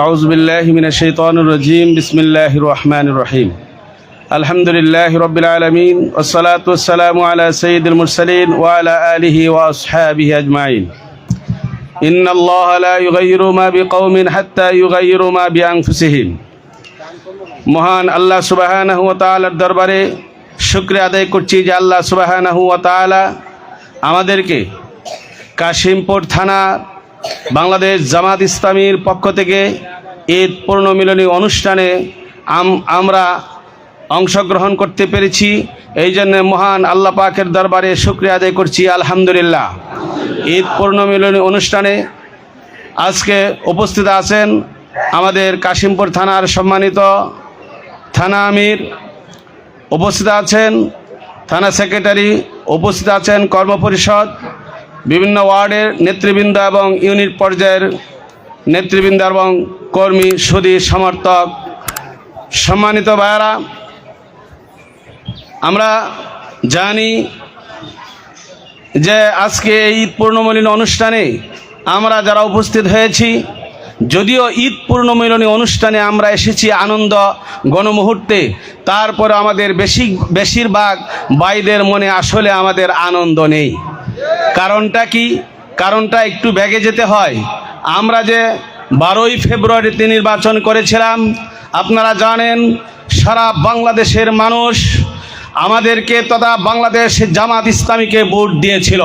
أعوذ بالله من الشيطان الرجيم بسم الله الرحمن الرحيم الحمد لله رب العالمين والصلاة والسلام على سيد المرسلين وعلى آله وأصحابه أجمعين إن الله لا يغير ما بقوم حتى يغيروا ما بأنفسهم মহান আল্লাহ সুবহানাহু ওয়া তাআলার দরবারে শুকরিয়া আদায় করছি যে আল্লাহ সুবহানাহু ওয়া তাআলা আমাদেরকে কাশিমপুর থানা বাংলাদেশ জামাত ইসলামীর পক্ষ থেকে ঈদ পূর্ণমিলনী অনুষ্ঠানে আমরা অংশগ্রহণ করতে পেরেছি। এই জন্য মহান আল্লাহ পাকের দরবারে শুকরিয়া আদায় করছি আলহামদুলিল্লাহ। ঈদ পূর্ণমিলনী অনুষ্ঠানে আজকে উপস্থিত আছেন আমাদের কাশিমপুর থানার সম্মানিত থানা আমির, উপস্থিত আছেন থানা সেক্রেটারি, উপস্থিত আছেন কর্মপরিষদ, বিভিন্ন ওয়ার্ডের নেতৃবৃন্দ এবং ইউনিট পর্যায়ের নেতৃবৃন্দ এবং কর্মী সুধী সমর্থক। সম্মানিত ভাইয়েরা, আমরা জানি যে আজকে এই ঈদ পূর্ণমিলনী অনুষ্ঠানে আমরা যারা উপস্থিত হয়েছি, যদিও ঈদ পূর্ণমিলনী অনুষ্ঠানে আমরা এসেছি আনন্দ গণমুহূর্তে, তারপরে আমাদের বেশিরভাগ ভাইদের মনে আসলে আমাদের আনন্দ নেই। কারণটা কি? কারণটা একটু ব্যাগে যেতে হয়। আমরা যে 12ই ফেব্রুয়ারিতে নির্বাচন করেছিলাম, আপনারা জানেন সারা বাংলাদেশের মানুষ আমাদেরকে তথা বাংলাদেশ জামাত ইসলামীকে ভোট দিয়েছিল।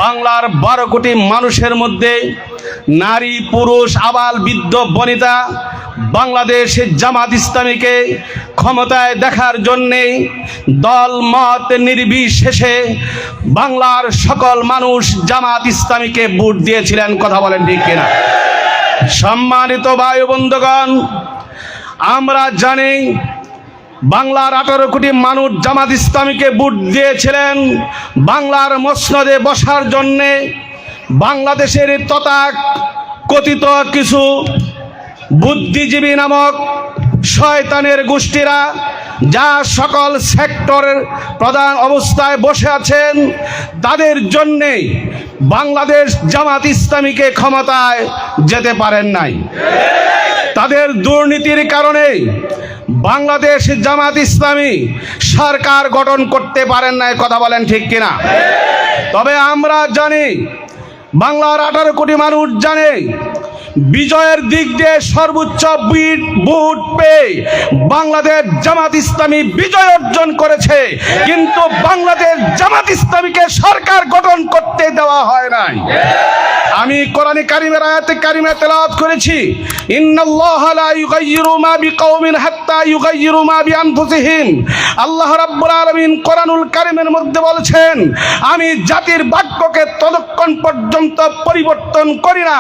বাংলার 12 কোটি মানুষের মধ্যে নারী পুরুষ আবাল বৃদ্ধ বনিতা বাংলাদেশের জামাত ইসলামীকে ক্ষমতায় দেখার জন্যে দল মত নির্বিশেষে বাংলার সকল মানুষ জামাত ইসলামীকে ভোট দিয়েছিলেন। কথা বলেন ঠিক কিনা? সম্মানিত ভাই বন্ধুগণ, আমরা জানি বাংলার 18 কোটি মানুষ জামাত ইসলামীকে ভোট দিয়েছিলেন বাংলার মসনদে বসার জন্যে। বাংলাদেশের তথাকথিত কিছু বুদ্ধিজীবী নামক শয়তানের গোষ্ঠীরা যা সকল সেক্টরের প্রধান অবস্থায় বসে আছেন, তাদের জন্যে বাংলাদেশ জামাত ইসলামীকে ক্ষমতায় যেতে পারেন নাই। তাদের দুর্নীতির কারণে বাংলাদেশ জামাত ইসলামী সরকার গঠন করতে পারেন নাই। কথা বলেন ঠিক কিনা? তবে আমরা জানি, বাংলার 18 কোটি মানুষ জানে, বিজয়ের দিক দিয়ে সর্বোচ্চ ভোট পেয়ে বাংলাদেশ জামাত ইসলামী বিজয় অর্জন করেছে, কিন্তু বাংলাদেশ জামাত ইসলামীকে সরকার গঠন করতে দেওয়া হয় নাই। আমি কোরআনে কারিমের আয়াতে কারিমা তেলাওয়াত করেছি, ইন্নাল্লাহা লা ইউগাইয়িরু মা বিকাওমিন হাত্তা ইউগাইয়িরু মা বিআনফুসিহিম। আল্লাহ রাব্বুল আলামিন কোরআনুল কারিমের মধ্যে বলেছেন, আমি জাতির ভাগ্যকে ততক্ষণ পর্যন্ত পরিবর্তন করি না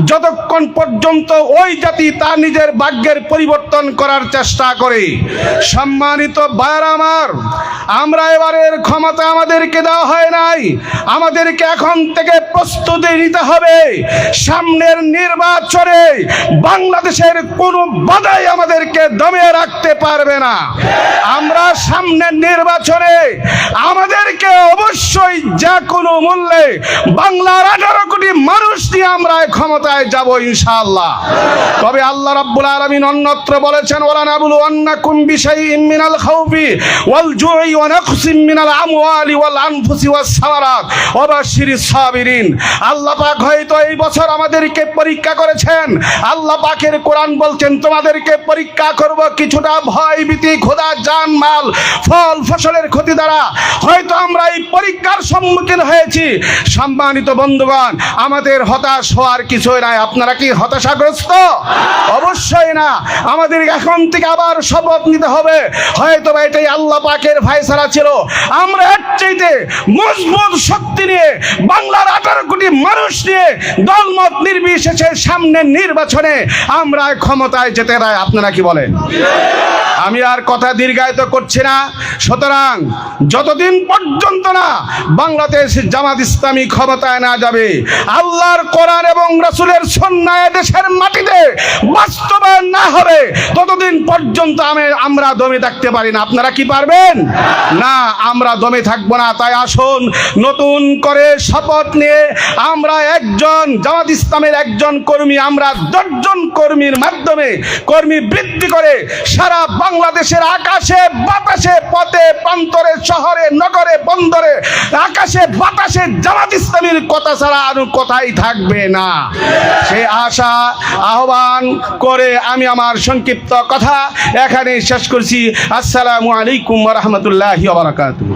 যতক্ষণ পর্যন্ত ওই জাতি তার নিজের ভাগ্যের পরিবর্তন করার চেষ্টা করে। সম্মানিত ভাইরা আমার, আমরা এবারের ক্ষমতা আমাদেরকে দেওয়া হয় নাই। আমাদেরকে এখন থেকে প্রস্তুতি নিতে হবে। সামনের নির্বাচনে বাংলাদেশের কোনো বাধাই আমাদেরকে দমিয়ে রাখতে পারবে না। আমরা সামনের নির্বাচনে আমাদেরকে অবশ্যই যে কোনো মূল্যে বাংলার 18 কোটি মানুষ নিয়ে আমরা ক্ষমতায় যাব ইনশাআল্লাহ। তবে আল্লাহ রাব্বুল আলামিন অন্যত্র বলেছেন, ওয়ালা নাবলুওয়ান্নাকুম বিশাইইম মিনাল খাউফি ওয়াল জুই ওয়া নাকসিম মিনাল আমওয়ালি ওয়াল আনফুসি ওয়াস সামারাত ওয়া বাশশিরিস সাবিরিন। আল্লাহ পাক হয়তো এই বছর আমাদেরকে পরীক্ষা করেছেন। আল্লাহ পাকের কোরআন বলছেন, তোমাদেরকে পরীক্ষা করব কিছুটা ভয় ভীতি ক্ষুধা জানমাল ফল ফসলের ক্ষতি দ্বারা। হয়তো আমরা এই পরীক্ষার সম্মুখীন হয়েছি। সম্মানিত বন্ধুগণ, আমাদের হতাশ হওয়ার কিছুই নাই। আপনারা কি হতাশাগ্রস্ত? অবশ্যই না। আমাদের এখন থেকে আবার শপথ নিতে হবে। হয়তো এটাই আল্লাহ পাকের ফয়সালা ছিল। আমরা এর চাইতে মজবুত শক্তি নিয়ে বাংলার 18 কোটি মানুষ নিয়ে দলমত নির্বিশেষে সামনের নির্বাচনে আমরা ক্ষমতায় যেতে চাই। আপনারা কি বলেন? আমি আর কথা দীর্ঘায়িত করছি না। সুতরাং যতদিন পর্যন্ত না বাংলাদেশ জামাত ইসলামী ক্ষমতায় না যাবে, আল্লাহর কোরআন এবং রাসূলের সুন্নাহ দেশের মাটিতে বাস্তবায়ন না হবে, ততদিন পর্যন্ত আমরা দমে থাকতে পারি না। আপনারা কি পারবেন? না, আমরা দমে থাকবো না। তাই আসুন নতুন করে শপথ নিয়ে আমরা একজন জামাত ইসলামের একজন কর্মী, আমরা 10 জন কর্মীর মাধ্যমে কর্মী বৃদ্ধি করে সারা বাংলাদেশের আকাশে বাতাসে পথে প্রান্তরে শহরে নগরে বন্দরে আকাশে বাতাসে জামাত ইসলামীর কথা ছাড়া আর কথাই থাকবে না। সেই আশা আহ্বান করে আমি আমার সংক্ষিপ্ত কথা এখানে শেষ করছি। আসসালামু আলাইকুম ওয়া রাহমাতুল্লাহি ওয়া বারাকাতুহু।